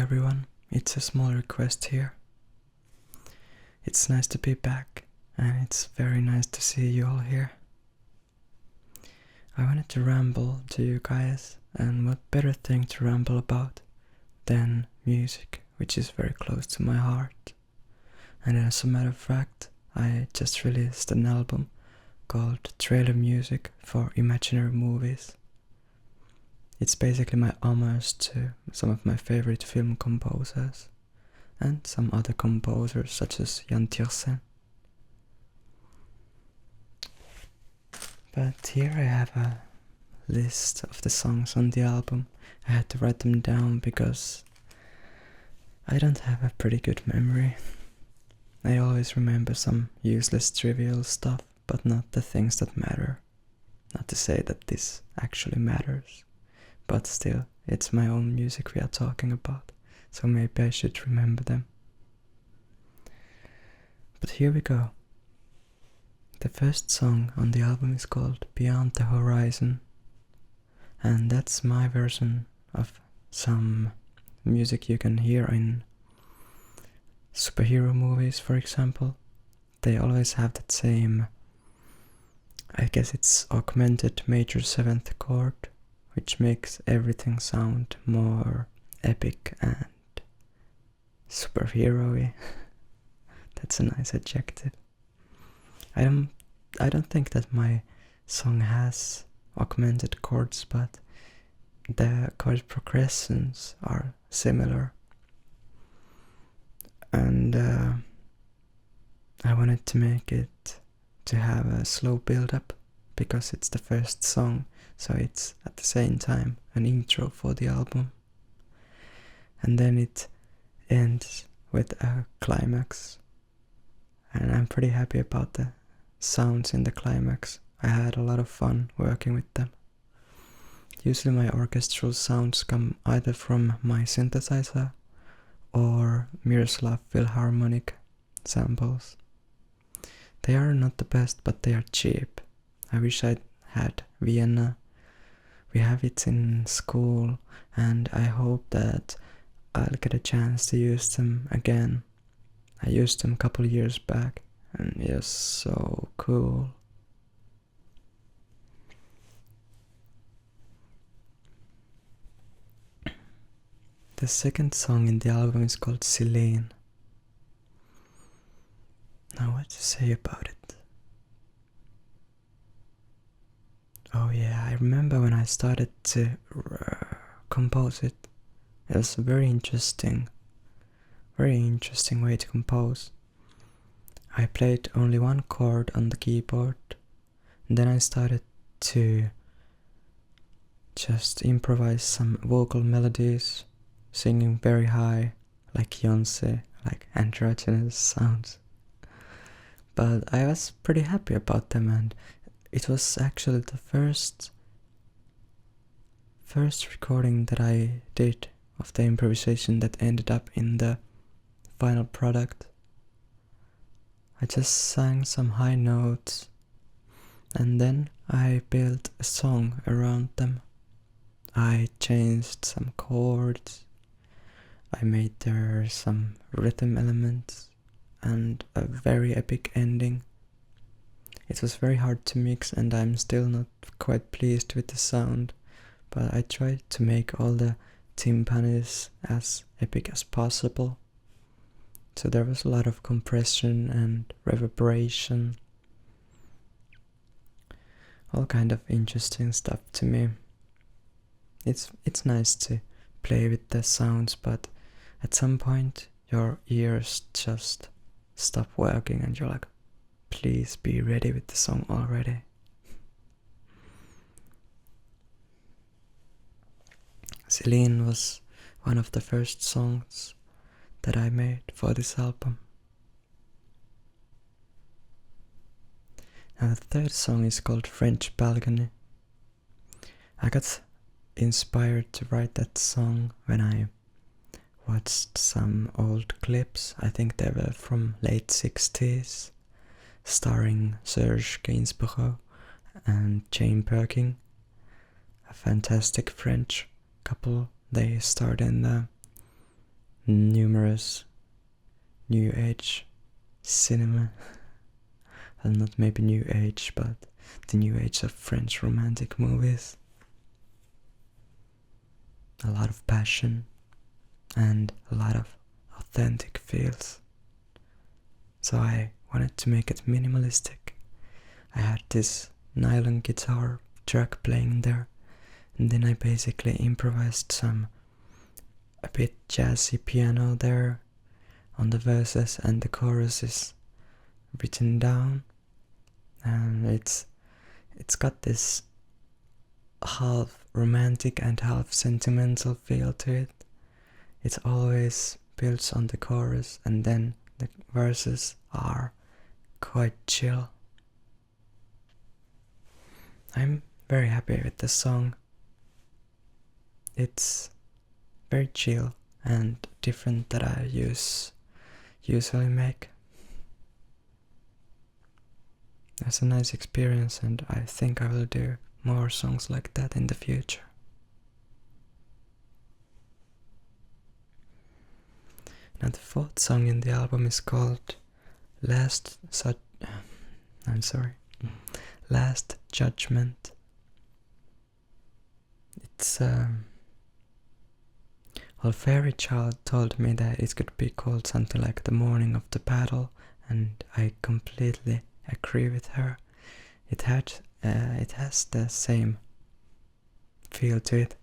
everyone, it's a small request here. It's nice to be back, and it's very nice to see you all here. I wanted to ramble to you guys, and what better thing to ramble about than music, which is very close to my heart. And as a matter of fact, I just released an album called Trailer Music for Imaginary Movies. It's basically my homage to some of my favorite film composers and some other composers such as Jan Tiersen. But here I have a list of the songs on the album. I had to write them down because I don't have a pretty good memory. I always remember some useless trivial stuff, but not the things that matter. Not to say that this actually matters, but still, it's my own music we are talking about, so maybe I should remember them. But here we go. The first song on the album is called Beyond the Horizon, and that's my version of some music you can hear in superhero movies, for example. They always have that same, I guess it's augmented major 7th chord, which makes everything sound more epic and superhero-y. That's a nice adjective. I don't think that my song has augmented chords, but the chord progressions are similar. And I wanted to make it to have a slow build-up because it's the first song, so it's at the same time an intro for the album. And then it ends with a climax, and I'm pretty happy about the sounds in the climax. I had a lot of fun working with them. Usually my orchestral sounds come either from my synthesizer or Miroslav Philharmonic samples. They are not the best, but they are cheap. I wish I had Vienna. We have it in school, and I hope that I'll get a chance to use them again. I used them a couple of years back, and it was so cool. The second song in the album is called Celine. Now what to say about it? Oh yeah, I remember when I started to compose it. It was a very interesting way to compose. I played only one chord on the keyboard, and then I started to just improvise some vocal melodies, singing very high, like Beyoncé, like androgynous sounds. But I was pretty happy about them, and it was actually the first recording that I did of the improvisation that ended up in the final product. I just sang some high notes, and then I built a song around them. I changed some chords, I made there some rhythm elements, and a very epic ending. It was very hard to mix, and I'm still not quite pleased with the sound, but I tried to make all the timpanis as epic as possible. So there was a lot of compression and reverberation, all kind of interesting stuff to me. It's nice to play with the sounds, but at some point your ears just stop working and you're like, please be ready with the song already. Celine was one of the first songs that I made for this album. Now the third song is called French Balcony. I got inspired to write that song when I watched some old clips. I think they were from late 60s, starring Serge Gainsbourg and Jane Birkin, a fantastic French couple. They starred in the numerous new age cinema. Well, not maybe new age, but the new age of French romantic movies. A lot of passion and a lot of authentic feels. So I wanted to make it minimalistic. I had this nylon guitar track playing there, and then I basically improvised a bit jazzy piano there on the verses, and the chorus is written down, and it's got this half romantic and half sentimental feel to it. It always builds on the chorus, and then the verses are quite chill. I'm very happy with the song. It's very chill and different that I usually make. It's a nice experience, and I think I will do more songs like that in the future. Now the fourth song in the album is called Last Judgment. It's well, Fairy Child told me that it could be called something like The Morning of the Battle, and I completely agree with her. It has the same feel to it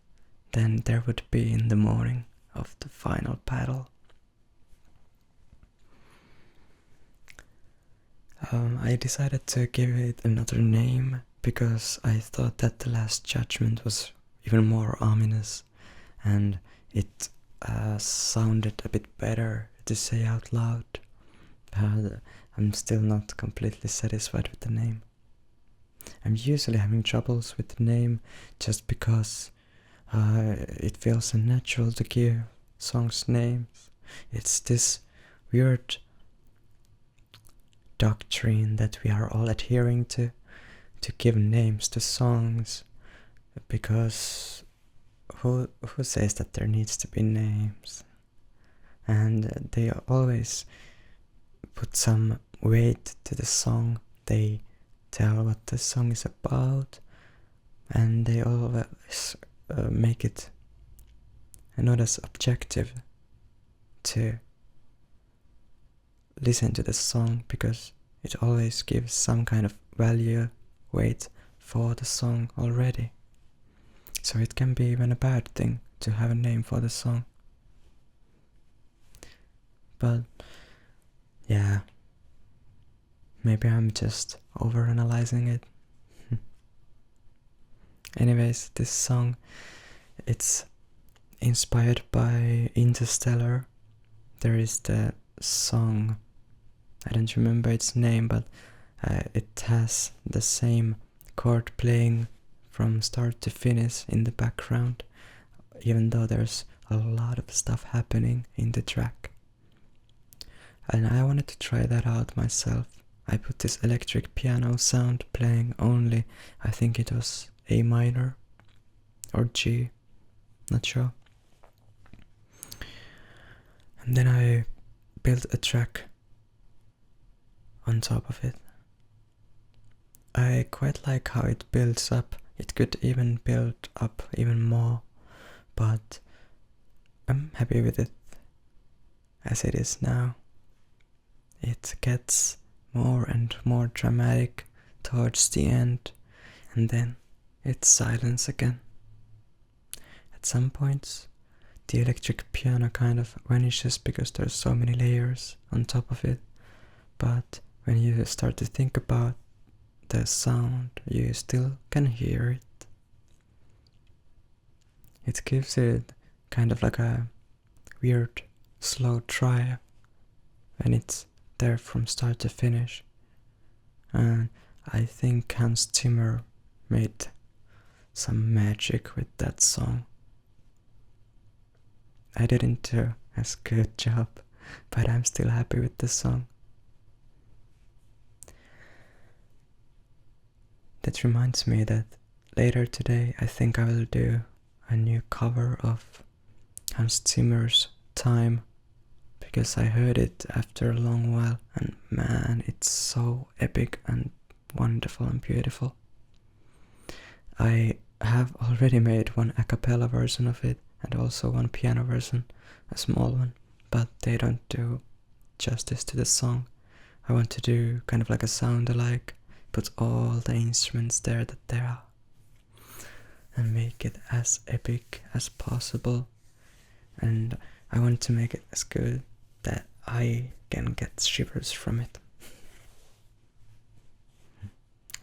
than there would be in the morning of the final battle. I decided to give it another name because I thought that The Last Judgment was even more ominous, and it sounded a bit better to say out loud. I'm still not completely satisfied with the name. I'm usually having troubles with the name just because it feels unnatural to give songs names. It's this weird doctrine that we are all adhering to give names to songs, because who says that there needs to be names? And they always put some weight to the song. They tell what the song is about, and they always make it not as objective to listen to the song, because it always gives some kind of value, weight for the song already. So it can be even a bad thing to have a name for the song. But yeah, maybe I'm just overanalyzing it. Anyways, this song, it's inspired by Interstellar. There is the song, I don't remember its name, but it has the same chord playing from start to finish in the background, even though there's a lot of stuff happening in the track. And I wanted to try that out myself. I put this electric piano sound playing only, I think it was A minor or G, not sure. And then I built a track on top of it. I quite like how it builds up. It could even build up even more, but I'm happy with it as it is now. It gets more and more dramatic towards the end, and then it's silence again. At some points, the electric piano kind of vanishes because there's so many layers on top of it, but when you start to think about the sound, you still can hear it. It gives it kind of like a weird slow drive when it's there from start to finish. And I think Hans Zimmer made some magic with that song. I didn't do as good job, but I'm still happy with the song. That reminds me that later today I think I will do a new cover of Hans Zimmer's Time because I heard it after a long while, and man, it's so epic and wonderful and beautiful. I have already made one a cappella version of it and also one piano version, a small one, but they don't do justice to the song. I want to do kind of like a sound alike, put all the instruments there that there are, and make it as epic as possible. And I want to make it as good that I can get shivers from it.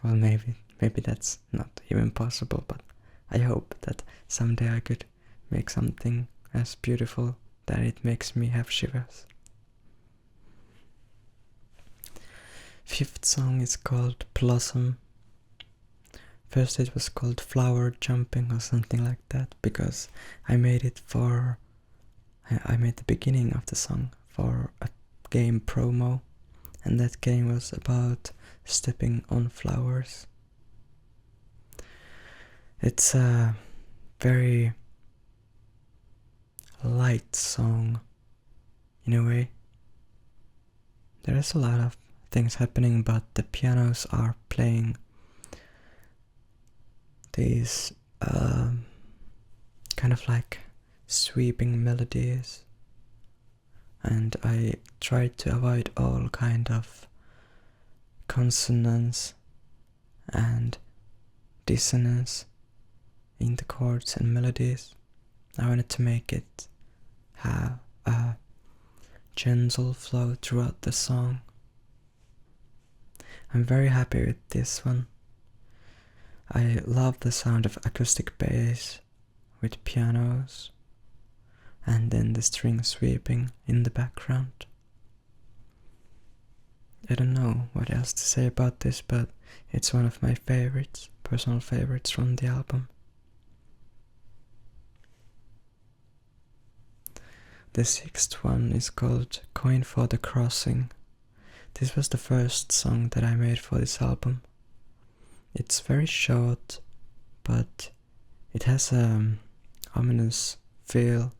Well, maybe that's not even possible, but I hope that someday I could make something as beautiful that it makes me have shivers. Fifth song is called Blossom. First it was called Flower Jumping or something like that, because I made it for... I made the beginning of the song for a game promo, and that game was about stepping on flowers. It's a very light song in a way. There is a lot of things happening, but the pianos are playing these kind of like sweeping melodies, and I tried to avoid all kind of consonants and dissonance in the chords and melodies. I wanted to make it have a gentle flow throughout the song. I'm very happy with this one. I love the sound of acoustic bass with pianos and then the string sweeping in the background. I don't know what else to say about this, but it's one of my favorites, personal favorites from the album. The sixth one is called Coin for the Crossing. This was the first song that I made for this album. It's very short, but it has an ominous feel,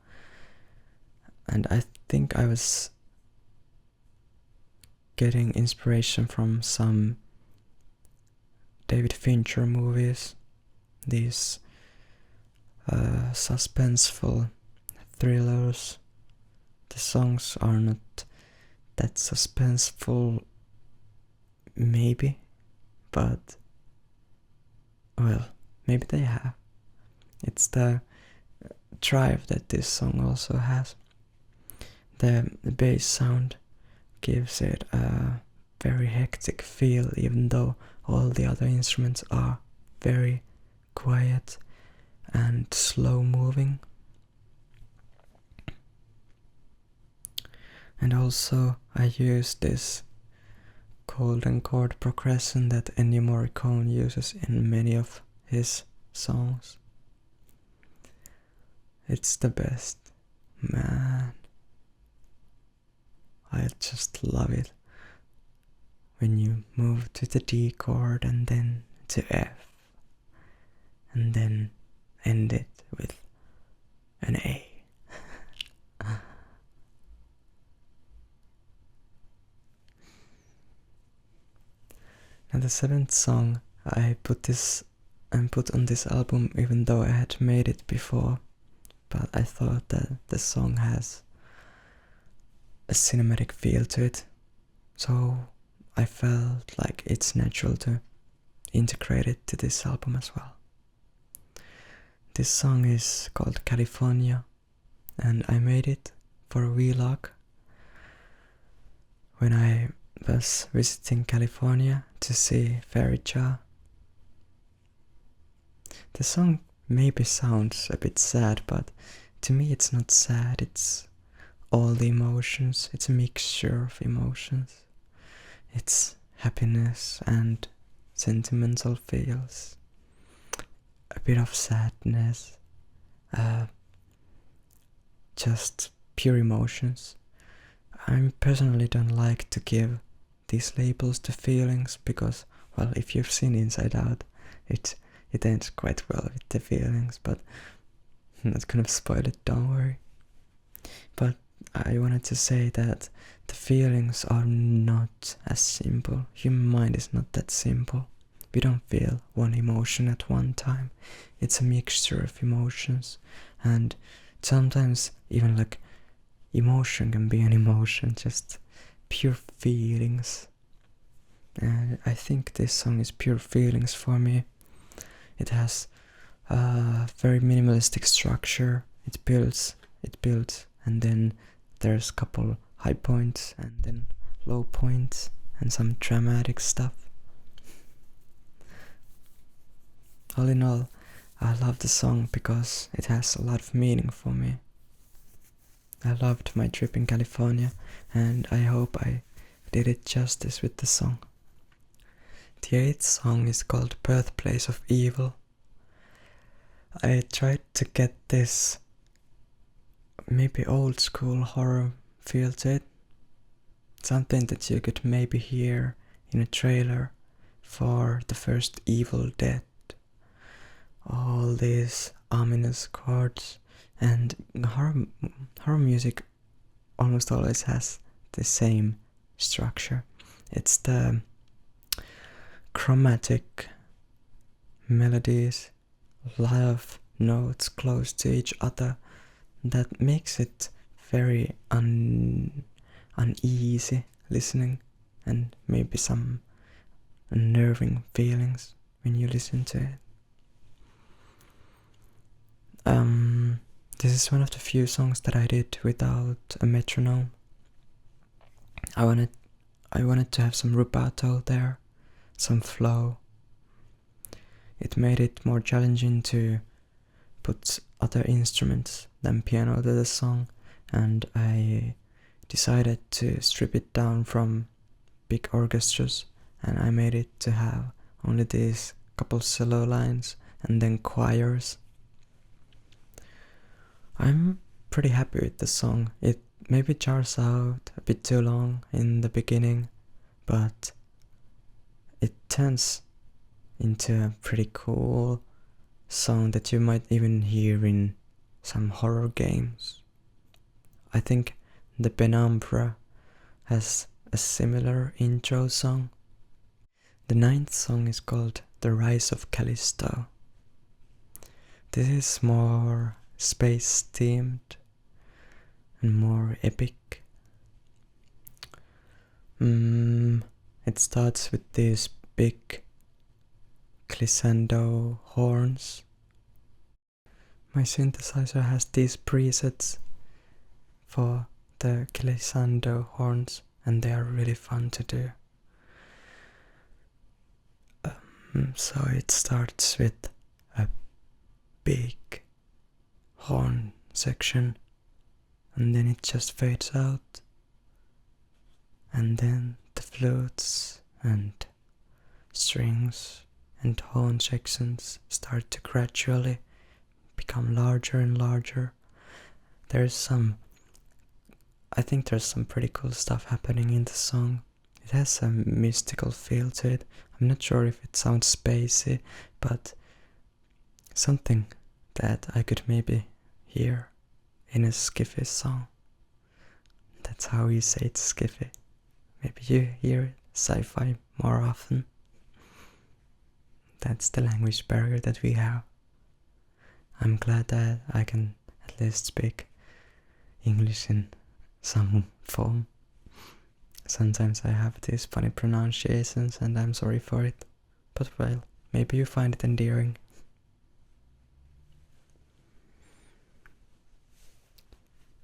and I think I was getting inspiration from some David Fincher movies, these suspenseful thrillers. The songs are not that suspenseful, maybe, but well, maybe they have. It's the drive that this song also has. The bass sound gives it a very hectic feel, even though all the other instruments are very quiet and slow moving. And also I use this golden chord progression that Ennio Morricone uses in many of his songs. It's the best, man. I just love it. When you move to the D chord and then to F, and then end it with an A. And the seventh song I put on this album, even though I had made it before, but I thought that the song has a cinematic feel to it, so I felt like it's natural to integrate it to this album as well. This song is called California, and I made it for a vlog when I was visiting California to see Fairy Jar. The song maybe sounds a bit sad, but to me it's not sad, it's all the emotions, it's a mixture of emotions. It's happiness and sentimental feels, a bit of sadness, just pure emotions. I personally don't like to give these labels to feelings because, well, if you've seen Inside Out, it ends quite well with the feelings, but I'm not gonna spoil it, don't worry. But I wanted to say that the feelings are not as simple. Human mind is not that simple. We don't feel one emotion at one time. It's a mixture of emotions, and sometimes even like emotion can be an emotion, just pure feelings. And I think this song is pure feelings for me. It has a very minimalistic structure. It builds, and then there's a couple high points and then low points and some dramatic stuff. All in all, I love the song because it has a lot of meaning for me. I loved my trip in California, and I hope I did it justice with the song. The 8th song is called Birthplace of Evil. I tried to get this maybe old school horror feel to it. Something that you could maybe hear in a trailer for the first Evil Dead. All these ominous chords, and horror music almost always has the same structure. It's the chromatic melodies, a lot of notes close to each other, that makes it very uneasy listening, and maybe some unnerving feelings when you listen to it. This is one of the few songs that I did without a metronome. I wanted to have some rubato there, some flow. It made it more challenging to put other instruments than piano to the song, and I decided to strip it down from big orchestras, and I made it to have only these couple solo lines and then choirs. I'm pretty happy with the song. It maybe jars out a bit too long in the beginning, but it turns into a pretty cool song that you might even hear in some horror games. I think the Penumbra has a similar intro song. The 9th song is called The Rise of Callisto. This is more space themed and more epic. It starts with these big glissando horns. My synthesizer has these presets for the glissando horns, and they are really fun to do. So it starts with a big horn section, and then it just fades out, and then the flutes and strings and horn sections start to gradually become larger and larger. I think there's some pretty cool stuff happening in the song. It has a mystical feel to it. I'm not sure if it sounds spacey, but something that I could maybe hear in a skiffy song. That's how you say it's skiffy. Maybe you hear sci-fi more often. That's the language barrier that we have. I'm glad that I can at least speak English in some form. Sometimes I have these funny pronunciations and I'm sorry for it. But well, maybe you find it endearing.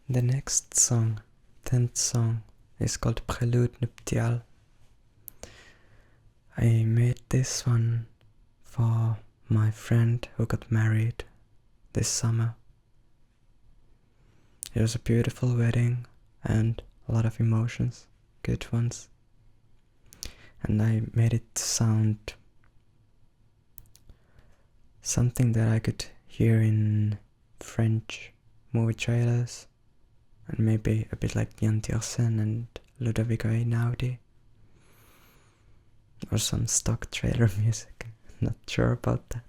The next song, 10th song, is called Prelude Nuptial. I made this one for my friend who got married this summer. It was a beautiful wedding and a lot of emotions, good ones. And I made it sound something that I could hear in French movie trailers, and maybe a bit like Jan Tiersen and Ludovico Einaudi, or some stock trailer music. Not sure about that.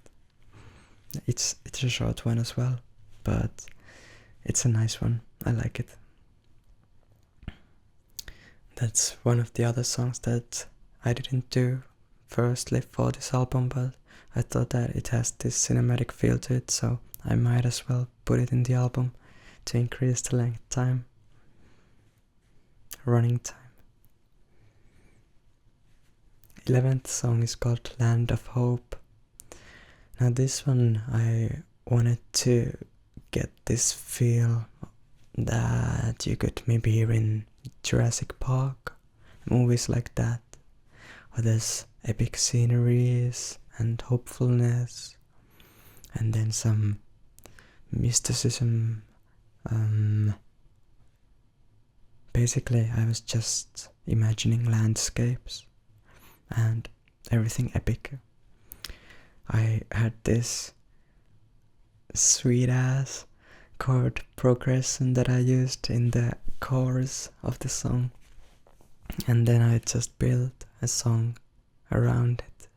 It's a short one as well, but it's a nice one. I like it. That's one of the other songs that I didn't do firstly for this album, but I thought that it has this cinematic feel to it, so I might as well put it in the album to increase the length time, running time. 11th song is called Land of Hope. Now this one I wanted to get this feel that you could maybe hear in Jurassic Park, movies like that, where there's epic sceneries and hopefulness, and then some mysticism. Basically, I was just imagining landscapes and everything epic. I had this sweet ass chord progression that I used in the chorus of the song, and then I just built a song around it.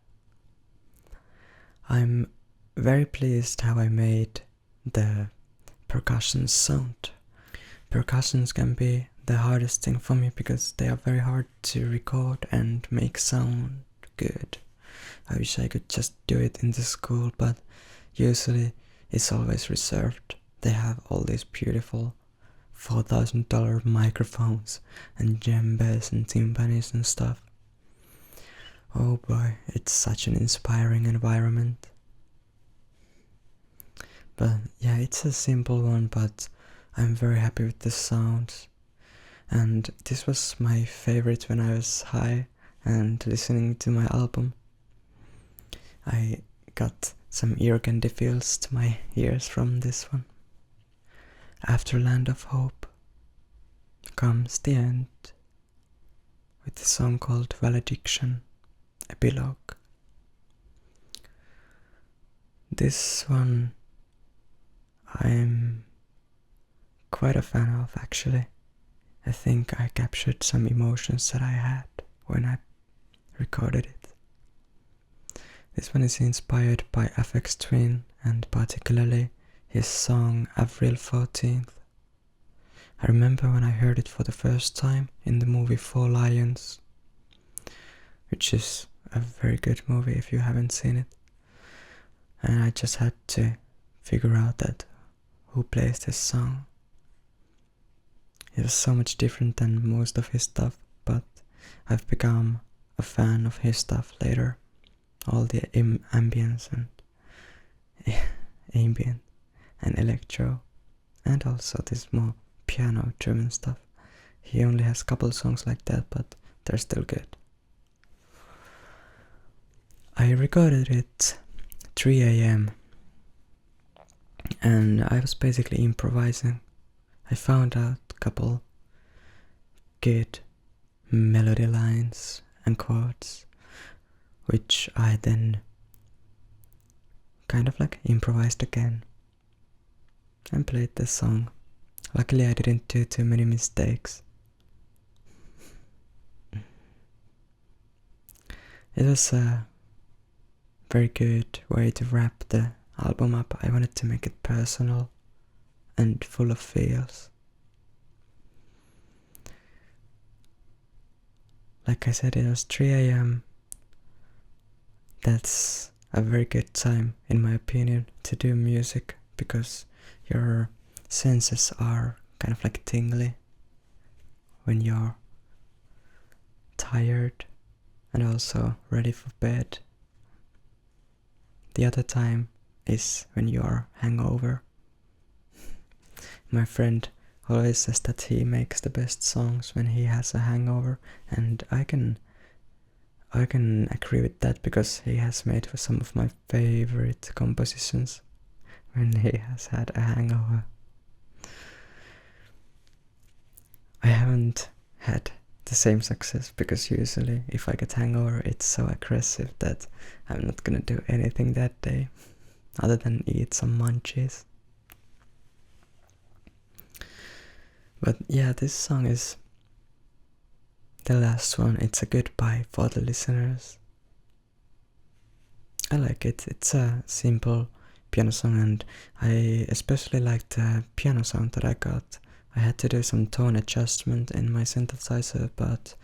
I'm very pleased how I made the percussion sound. Percussions can be the hardest thing for me because they are very hard to record and make sound good. I wish I could just do it in the school, but usually it's always reserved. They have all these beautiful $4,000 microphones and djembes and timpanis and stuff. Oh boy, it's such an inspiring environment. But yeah, it's a simple one, but I'm very happy with the sounds. And this was my favorite when I was high and listening to my album. I got some ear candy feels to my ears from this one. After Land of Hope comes the end with a song called Valediction, Epilogue. This one I'm quite a fan of, actually. I think I captured some emotions that I had when I recorded it. This one is inspired by Aphex Twin, and particularly his song April 14th. I remember when I heard it for the first time in the movie Four Lions, which is a very good movie if you haven't seen it. And I just had to figure out that who plays this song. It was so much different than most of his stuff, but I've become a fan of his stuff later. All the ambience and ambient and electro, and also this more piano-driven stuff. He only has a couple songs like that, but they're still good. I recorded it 3 a.m. and I was basically improvising. I found out a couple good melody lines and chords, which I then kind of like improvised again and played the song. Luckily I didn't do too many mistakes. It was a very good way to wrap the album up. I wanted to make it personal and full of feels. Like I said, it was 3 a.m. That's a very good time, in my opinion, to do music, because your senses are kind of like tingly when you're tired and also ready for bed. The other time is when you're hungover. My friend always says that he makes the best songs when he has a hangover, and I can agree with that, because he has made some of my favorite compositions when he has had a hangover. I haven't had the same success, because usually if I get hangover it's so aggressive that I'm not gonna do anything that day other than eat some munchies. But yeah, this song is the last one. It's a goodbye for the listeners. I like it. It's a simple piano song, and I especially like the piano sound that I got I had to do some tone adjustment in my synthesizer, but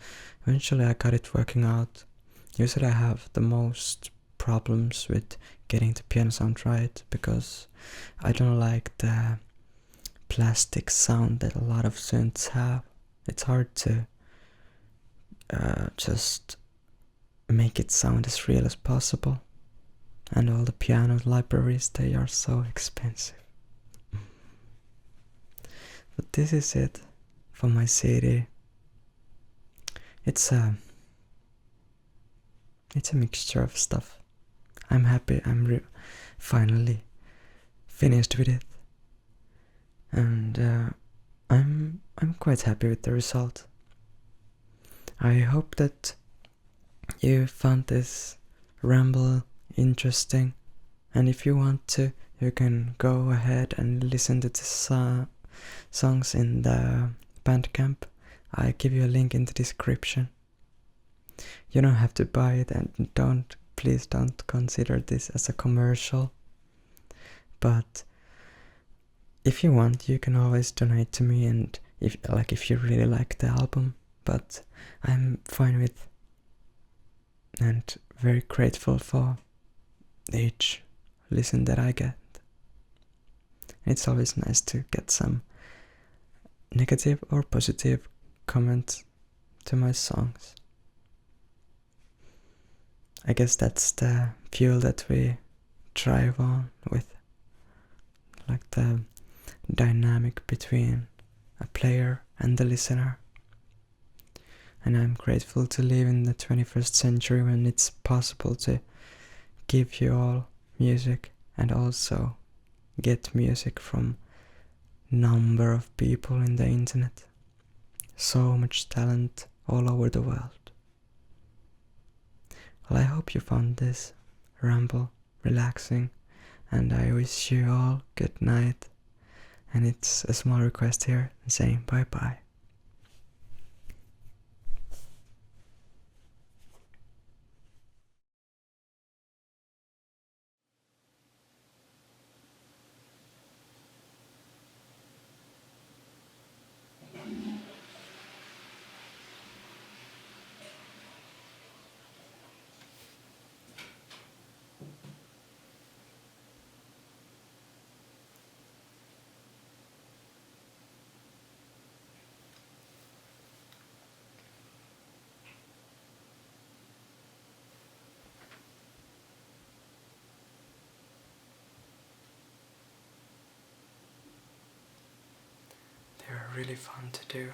eventually I got it working out. Usually I have the most problems with getting the piano sound right because I don't like the plastic sound that a lot of synths have. It's hard to just make it sound as real as possible. And all the piano libraries, they are so expensive. But this is it for my CD. It's a mixture of stuff. I'm happy I'm finally finished with it. And I'm quite happy with the result. I hope that you found this ramble interesting, and if you want to, you can go ahead and listen to the songs in the Bandcamp. I give you a link in the description. You don't have to buy it, and please don't consider this as a commercial. But if you want, you can always donate to me, and if you really like the album. But I'm fine with and very grateful for each listen that I get. It's always nice to get some negative or positive comments to my songs. I guess that's the fuel that we thrive on with, like the dynamic between a player and the listener. And I'm grateful to live in the 21st century when it's possible to give you all music and also get music from number of people in the internet. So much talent all over the world. Well, I hope you found this ramble relaxing, and I wish you all good night. And it's a small request here saying bye bye. They're really fun to do.